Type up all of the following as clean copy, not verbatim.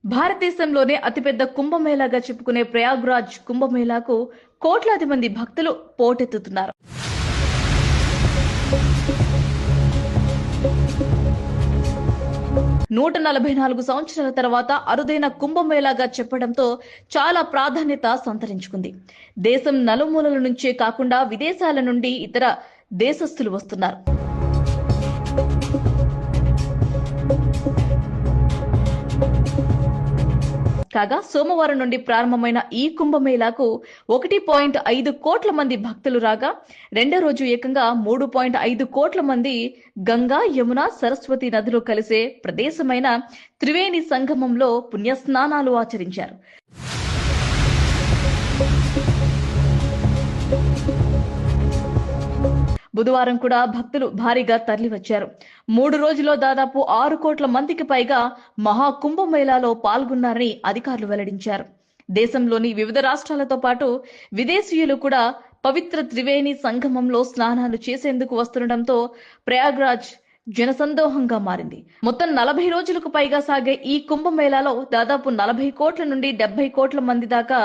భారతదేశంలోనే అతిపెద్ద కుంభమేళాగా చెప్పుకునే ప్రయాగ్రాజ్ కుంభమేళాకు కోట్లాది మంది భక్తులు పోటెత్తుతున్నారు. 144 సంవత్సరాల తర్వాత అరుదైన కుంభమేళాగా చెప్పడంతో చాలా ప్రాధాన్యత సంతరించుకుంది. దేశం నలుమూలల నుంచే కాకుండా విదేశాల నుండి ఇతర దేశస్థులు వస్తున్నారు. కాగా సోమవారం నుండి ప్రారంభమైన ఈ కుంభమేళాకు 1.5 కోట్ల మంది భక్తులు రాగా, రెండో రోజు ఏకంగా 3.5 కోట్ల మంది గంగా, యమున, సరస్వతి నదులు కలిసే ప్రదేశమైన త్రివేణి సంగమంలో పుణ్యస్నానాలు ఆచరించారు. బుధవారం కూడా భక్తులు భారీగా తరలివచ్చారు. 3 రోజుల్లో దాదాపు 6 కోట్ల మందికి పైగా మహాకుంభమేళాలో పాల్గొన్నారని అధికారులు వెల్లడించారు. దేశంలోని వివిధ రాష్ట్రాలతో పాటు విదేశీయులు కూడా పవిత్ర త్రివేణి సంగమంలో స్నానాలు చేసేందుకు వస్తుండటంతో ప్రయాగ్రాజ్ జనసందోహంగా మారింది. మొత్తం 40 రోజులకు పైగా సాగే ఈ కుంభమేళాలో దాదాపు 40 కోట్ల నుండి 70 కోట్ల మంది దాకా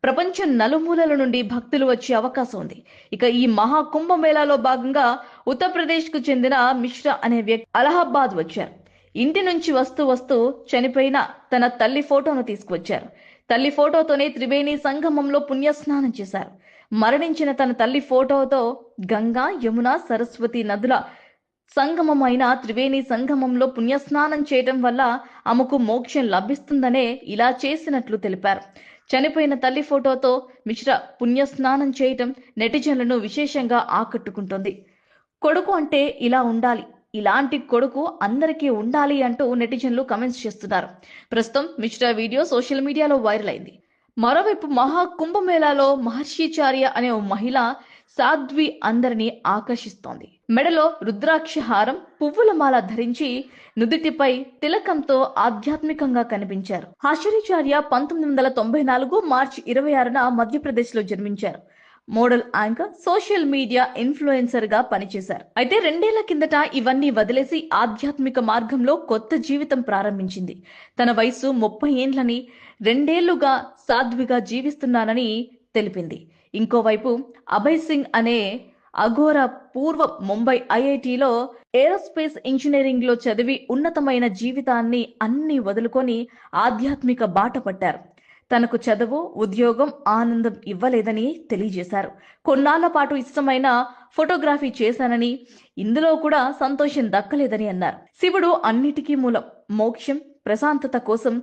ప్రపంచం నలుమూలల నుండి భక్తులు వచ్చే అవకాశం ఉంది. ఇక ఈ మహా కుంభమేళాలో భాగంగా ఉత్తరప్రదేశ్ కు చెందిన మిశ్రా అనే వ్యక్తి అలహాబాద్ వచ్చారు. ఇంటి నుంచి వస్తూ చనిపోయిన తన తల్లి ఫోటోను తీసుకువచ్చారు. తల్లి ఫోటోతోనే త్రివేణి సంగమంలో పుణ్యస్నానం చేశారు. మరణించిన తన తల్లి ఫోటోతో గంగా, యమున, సరస్వతి నదుల సంగమమైన త్రివేణి సంగమంలో పుణ్యస్నానం చేయడం వల్ల ఆమెకు మోక్షం లభిస్తుందనే ఇలా చేసినట్లు తెలిపారు. చనిపోయిన తల్లి ఫోటోతో మిశ్రా పుణ్యస్నానం చేయటం నెటిజన్లను విశేషంగా ఆకట్టుకుంటోంది. కొడుకు అంటే ఇలా ఉండాలి, ఇలాంటి కొడుకు అందరికీ ఉండాలి అంటూ నెటిజన్లు కమెంట్స్ చేస్తున్నారు. ప్రస్తుతం మిశ్రా వీడియో సోషల్ మీడియాలో వైరల్ అయింది. మరోవైపు మహా కుంభమేళాలో మహర్షిచార్య అనే ఓ మహిళ సాధ్వి అందరినీ ఆకర్షిస్తోంది. మెడలో రుద్రాక్ష హారం, పువ్వుల మాల ధరించి నుదుటిపై తిలకంతో ఆధ్యాత్మికంగా కనిపించారు. ఆశ్చర్యచార్య 1994 మార్చి 26న మధ్యప్రదేశ్ లో జన్మించారు. Model, anchor, social media influencer గా పనిచేశారు. అయితే 2 ఏళ్ల కిందట ఇవన్నీ వదిలేసి ఆధ్యాత్మిక మార్గంలో కొత్త జీవితం ప్రారంభించింది. తన వయసు 30 ఏండ్లని 2 ఏళ్లుగా సాధ్విగా జీవిస్తున్నానని తెలిపింది. ఇంకోవైపు అభయ్ సింగ్ అనే అఘోర పూర్వ ముంబై ఐఐటిలో ఏరోస్పేస్ ఇంజనీరింగ్ లో చదివి ఉన్నతమైన జీవితాన్ని అన్ని వదులుకొని ఆధ్యాత్మిక బాట పట్టారు. తనకు చదువు, ఉద్యోగం ఆనందం ఇవ్వలేదని తెలియజేశారు. కొన్నాళ్ల పాటు ఇష్టమైన ఫోటోగ్రఫీ చేశానని, ఇందులో కూడా సంతోషం దక్కలేదని అన్నారు. శివుడు అన్నిటికీ మూలం. మోక్షం, ప్రశాంతత కోసం